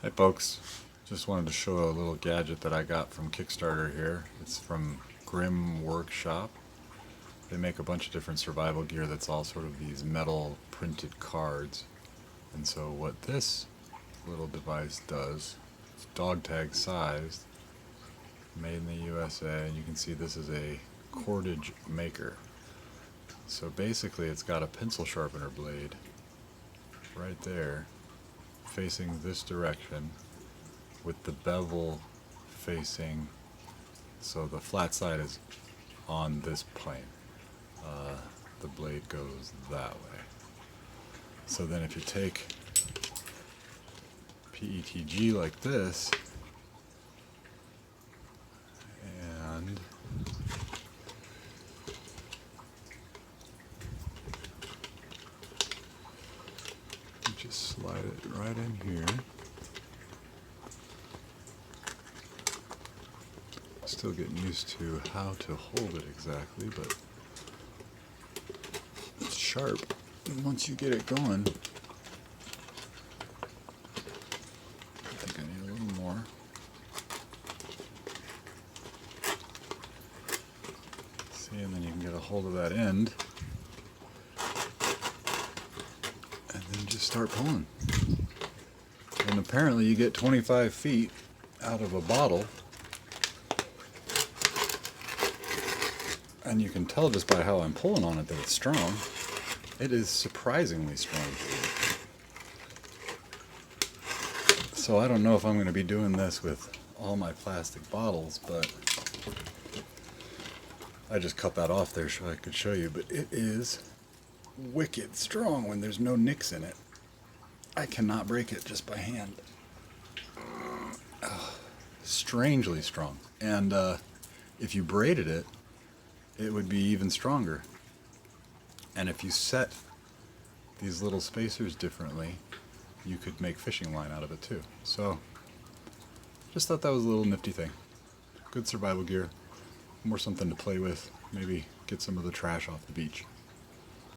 Hi folks, just wanted to show a little gadget that I got from Kickstarter here. It's from Grim Workshop. They make a bunch of different survival gear that's all sort of these metal printed cards. And so what this little device does, it's dog tag sized, made in the USA, and you can see this is a Cordage Maker. So basically it's got a pencil sharpener blade right there facing this direction with the bevel facing, so the flat side is on this plane. The blade goes that way. So then if you take PETG like this and just slide it right in here. Still getting used to how to hold it exactly, but it's sharp. And once you get it going, I think I need a little more. See, and then you can get a hold of that end. And then just start pulling. And apparently you get 25 feet out of a bottle. And you can tell just by how I'm pulling on it that it's strong. It is surprisingly strong. So I don't know if I'm going to be doing this with all my plastic bottles, but I just cut that off there so I could show you. But it is wicked strong when there's no nicks in it. I cannot break it just by hand. Strangely strong. And if you braided it, it would be even stronger. And if you set these little spacers differently, you could make fishing line out of it too. So, just thought that was a little nifty thing. Good survival gear. More something to play with. Maybe get some of the trash off the beach.